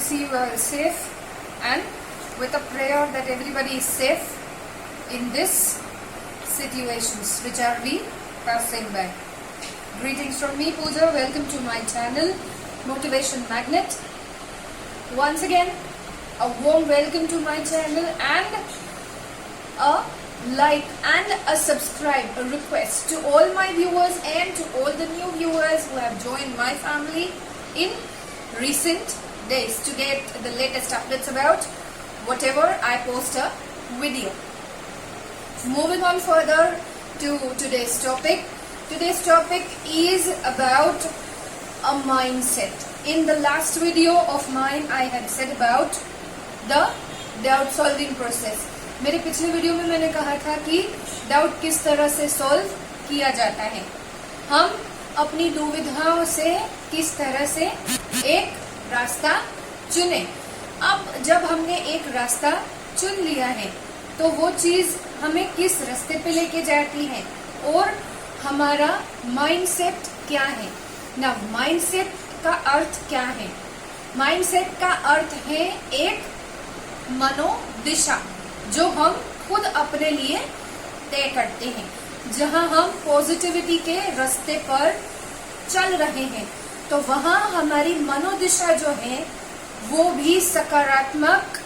see you all safe, and with a prayer that everybody is safe in this situations which are we passing by. Greetings from me, Pooja. Welcome to my channel, Motivation Magnet. Once again, a warm welcome to my channel and a like and a subscribe, a request to all my viewers and to all the new viewers who have joined my family in recent days to get the latest updates about whatever I post a video. Moving on further to today's topic. Today's topic is about a mindset. In the last video of mine, I had said about the doubt solving process. मेरे पिछले video में मैंने कहा था कि doubt किस तरह से सॉल्व किया जाता है, हम अपनी दुविधाओं से किस तरह से एक रास्ता चुने। अब जब हमने एक रास्ता चुन लिया है तो वो चीज हमें किस रास्ते पे लेके जाती है और हमारा माइंडसेट क्या है ना। माइंडसेट का अर्थ क्या है? माइंडसेट का अर्थ है एक मनोदिशा जो हम खुद अपने लिए तय करते हैं, जहां हम पॉजिटिविटी के रास्ते पर चल रहे हैं तो वहां हमारी मनोदिशा जो है वो भी सकारात्मक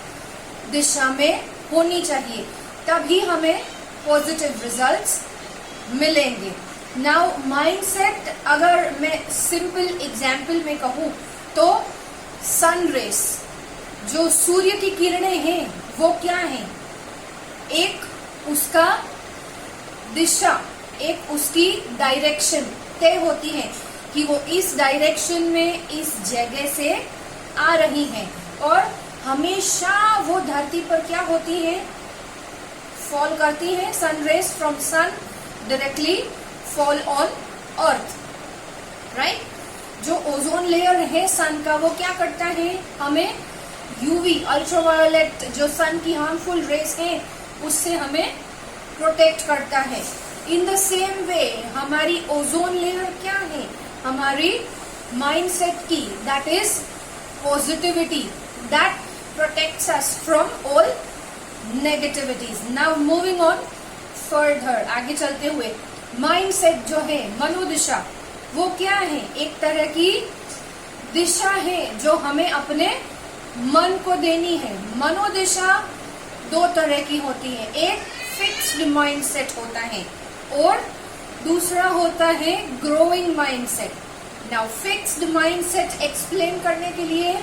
दिशा में होनी चाहिए, तभी हमें पॉजिटिव रिजल्ट्स मिलेंगे। नाउ माइंडसेट, अगर मैं सिंपल एग्जाम्पल में कहूँ तो सन रेस, जो सूर्य की किरणें हैं वो क्या है? एक उसका दिशा, एक उसकी डायरेक्शन तय होती है कि वो इस डायरेक्शन में इस जगह से आ रही है और हमेशा वो धरती पर क्या होती है? फॉल करती है। Sunrays from sun directly fall on earth, right. जो ओजोन लेयर है सन का वो क्या करता है? हमें यूवी अल्ट्रावायोलेट जो सन की हार्मफुल रेस है उससे हमें प्रोटेक्ट करता है। इन द सेम वे हमारी ओजोन लेयर क्या है? हमारी माइंडसेट की, that is positivity that protects us from all negativities. Now moving on further, आगे चलते हुए, माइंडसेट जो है मनोदिशा वो क्या है? एक तरह की दिशा है जो हमें अपने मन को देनी है। मनोदिशा दो तरह की होती है, एक फिक्स्ड माइंडसेट होता है और दूसरा होता है growing mindset. Now fixed mindset explain करने के लिए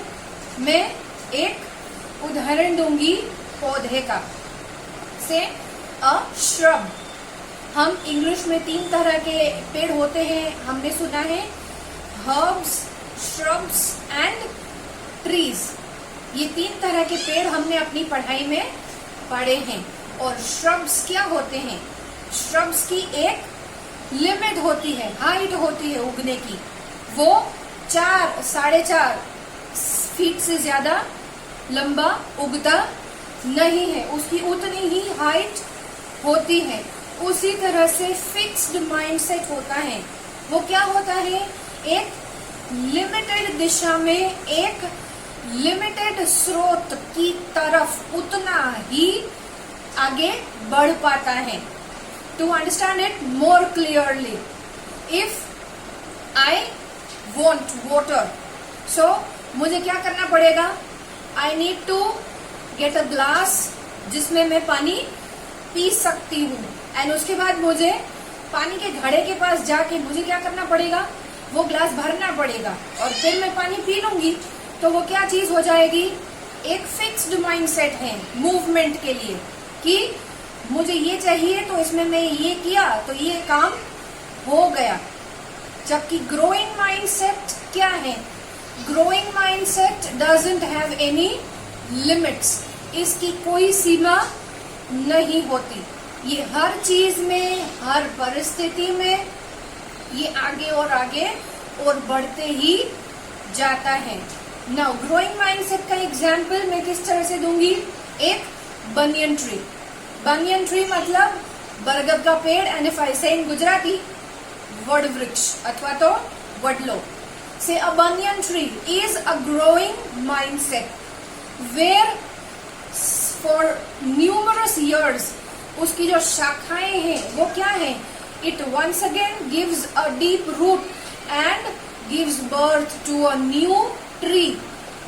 मैं एक उदाहरण दूंगी पौधे का, से अ श्रब। हम इंग्लिश में 3 तरह के पेड़ होते हैं, हमने सुना है, हर्ब्स, श्रब्स एंड ट्रीज। ये 3 तरह के पेड़ हमने अपनी पढ़ाई में पढ़े हैं। और श्रब्स क्या होते हैं? श्रब्स की एक लिमिट होती है, हाइट होती है उगने की, वो 4, 4.5 फीट से ज्यादा लंबा उगता नहीं है, उसकी उतनी ही हाइट होती है। उसी तरह से फिक्स्ड माइंडसेट होता है, वो क्या होता है? एक लिमिटेड दिशा में, एक लिमिटेड स्रोत की तरफ उतना ही आगे बढ़ पाता है। To understand it more clearly, if I want water, so मुझे क्या करना पड़ेगा? I need to get a glass जिसमें मैं पानी पी सकती हूँ, एंड उसके बाद मुझे पानी के घड़े के पास जाके मुझे क्या करना पड़ेगा? वो ग्लास भरना पड़ेगा और फिर मैं पानी पी लूंगी। तो वो क्या चीज हो जाएगी? एक फिक्स्ड माइंडसेट है मूवमेंट के लिए कि मुझे ये चाहिए तो इसमें मैं ये किया तो ये काम हो गया। जबकि ग्रोइंग माइंडसेट क्या है? Growing mindset doesn't have any limits, इसकी कोई सीमा नहीं होती। ये हर चीज में, हर परिस्थिति में ये आगे और बढ़ते ही जाता है। नाउ ग्रोइंग माइंडसेट का एग्जाम्पल मैं किस तरह से दूंगी? एक बनियन ट्री। बनियन ट्री मतलब बरगद का पेड़, एंड इफ आई से इन गुजराती वड वृक्ष अथवा तो वडलो। say a banyan tree is a growing mindset where for numerous years उसकी जो शाखाएं हैं वो क्या है, it once again gives a deep root and gives birth to a new tree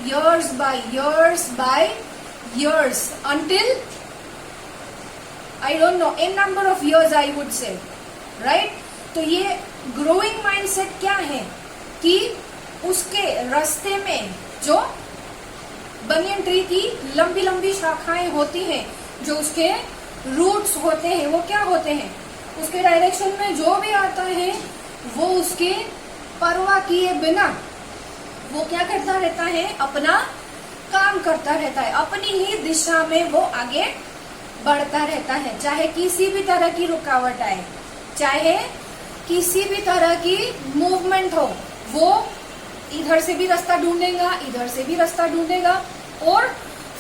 years by years by years until I don't know a number of years I would say, right? तो ये growing mindset क्या है कि उसके रास्ते में जो banyan tree की लंबी लंबी शाखाएं होती हैं, जो उसके रूट्स होते हैं, वो क्या होते हैं, उसके डायरेक्शन में जो भी आता है वो उसके परवाह किए बिना वो क्या करता रहता है, अपना काम करता रहता है, अपनी ही दिशा में वो आगे बढ़ता रहता है, चाहे किसी भी तरह की रुकावट आए, चाहे किसी भी तरह की मूवमेंट हो, वो इधर से भी रास्ता ढूंढेगा, इधर से भी रास्ता ढूंढेगा और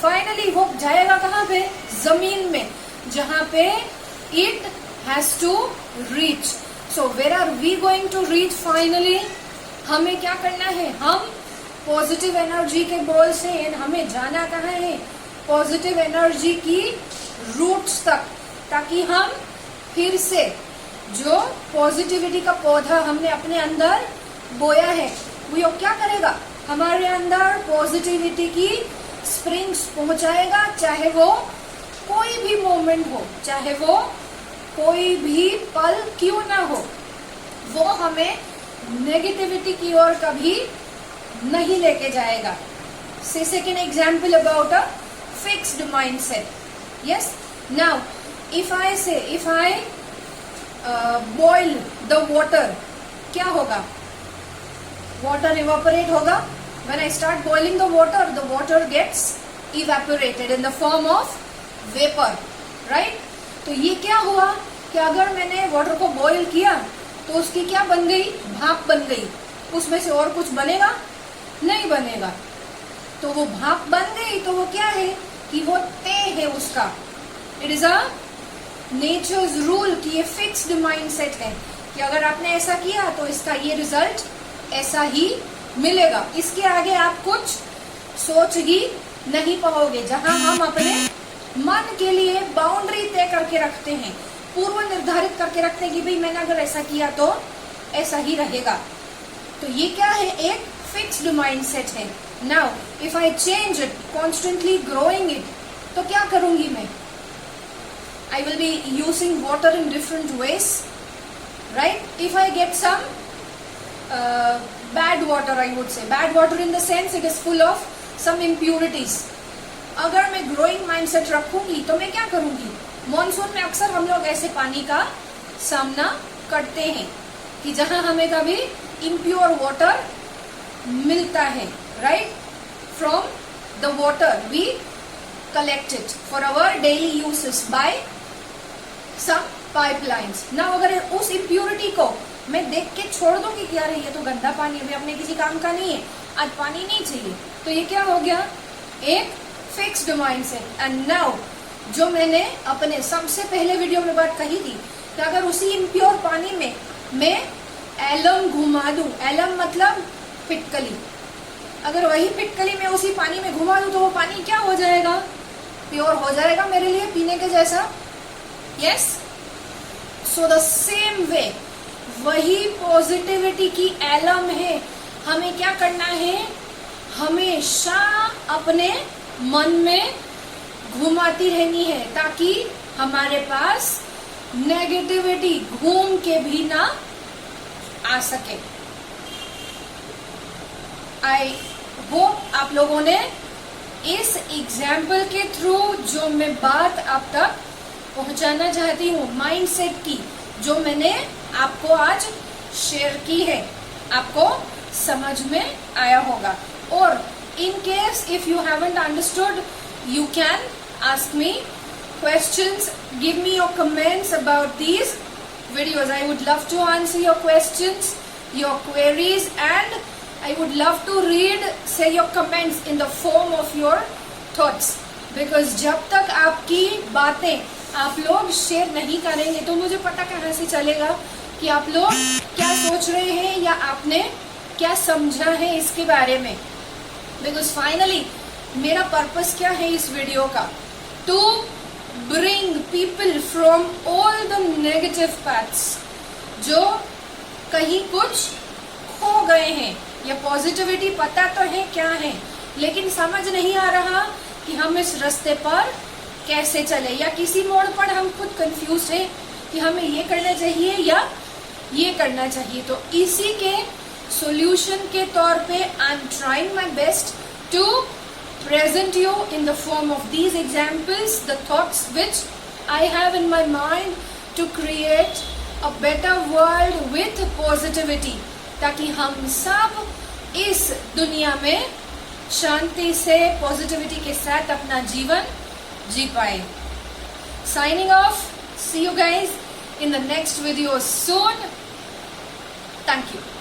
फाइनली वो जाएगा कहाँ पे, जमीन में, जहां पे it has to reach. So where are we going to reach finally? हमें क्या करना है, हम पॉजिटिव एनर्जी के बॉल से हमें जाना कहाँ है, पॉजिटिव एनर्जी की रूट्स तक, ताकि हम फिर से जो पॉजिटिविटी का पौधा हमने अपने अंदर बोया है वो क्या करेगा, हमारे अंदर पॉजिटिविटी की स्प्रिंग्स पहुंचाएगा, चाहे वो कोई भी मोमेंट हो, चाहे वो कोई भी पल क्यों ना हो, वो हमें नेगेटिविटी की ओर कभी नहीं लेके जाएगा. से second example about a fixed mindset. Yes, now if I boil the water, क्या होगा, water evaporate होगा. When I start boiling the water gets evaporated in the form of vapor, right? तो ये क्या हुआ कि अगर मैंने वाटर को बॉईल किया तो उसकी क्या बन गई, भाप बन गई, उसमें से और कुछ बनेगा, नहीं बनेगा. तो वो भाप बन गई तो वो क्या है कि वो तय है उसका. It is a natures rule कि ये फिक्स्ड माइंडसेट है कि अगर आपने ऐसा किया तो इसका ये रिजल्ट ऐसा ही मिलेगा. इसके आगे आप कुछ सोच ही नहीं पाओगे. जहां हम अपने मन के लिए बाउंड्री तय करके रखते हैं, पूर्व निर्धारित करके रखते हैं कि भाई मैंने अगर ऐसा किया तो ऐसा ही रहेगा, तो ये क्या है, एक फिक्स्ड माइंडसेट है. Now if I change it, constantly growing it, तो क्या करूंगी मैं, I will be using water in different ways, right? If I get some bad water, I would say bad water in the sense it is full of some impurities. अगर मैं growing mindset रखूंगी तो मैं क्या करूंगी, monsoon में अक्सर हम लोग ऐसे पानी का सामना करते हैं कि जहां हमें कभी impure water मिलता है, right? From the water we collect it for our daily uses by some pipelines. Now अगर उस impurity को मैं देख के छोड़ दूंगी कि यार ये तो गंदा पानी है, अपने किसी काम का नहीं है, आज पानी नहीं चाहिए, तो ये क्या हो गया, एक फिक्स्ड माइंडसेट. एंड नाउ जो मैंने अपने सबसे पहले वीडियो में बात कही थी कि अगर उसी इम्प्योर पानी में मैं एलम घुमा दूं, एलम मतलब पिटकली, अगर वही पिटकली मैं उसी पानी में घुमा दूं तो वो पानी क्या हो जाएगा, प्योर हो जाएगा मेरे लिए पीने के जैसा. Yes, so the same way वही पॉजिटिविटी की एलम है. हमें क्या करना है, हमेशा अपने मन में घुमाती रहनी है ताकि हमारे पास नेगेटिविटी घूम के भी ना आ सके. आई होप आप लोगों ने इस एग्जाम्पल के थ्रू जो मैं बात आप तक पहुंचाना चाहती हूँ माइंडसेट की, जो मैंने आपको आज शेयर की है, आपको समझ में आया होगा. और in case if you haven't understood, you can ask me questions, give me your comments about these videos. I would love to answer your questions, your queries, and I would love to read, say, your comments in the form of your thoughts. Because जब तक आपकी बातें आप लोग share नहीं करेंगे तो मुझे पता कहाँ से चलेगा कि आप लोग क्या सोच रहे हैं या आपने क्या समझा है इसके बारे में, बिकॉज फाइनली मेरा पर्पस क्या है इस वीडियो का, to bring people from all the negative paths, जो कहीं कुछ खो गए हैं या पॉजिटिविटी पता तो है क्या है लेकिन समझ नहीं आ रहा कि हम इस रास्ते पर कैसे चले, या किसी मोड़ पर हम खुद कंफ्यूज है कि हमें ये करना चाहिए या ये करना चाहिए। तो इसी के सॉल्यूशन के तौर पे I am trying my best to present you in the form of these examples, the thoughts which I have in my mind to create a better world with positivity, ताकि हम सब इस दुनिया में शांति से पॉजिटिविटी के साथ अपना जीवन जी पाए। Signing off, see you guys in the next video soon. Thank you.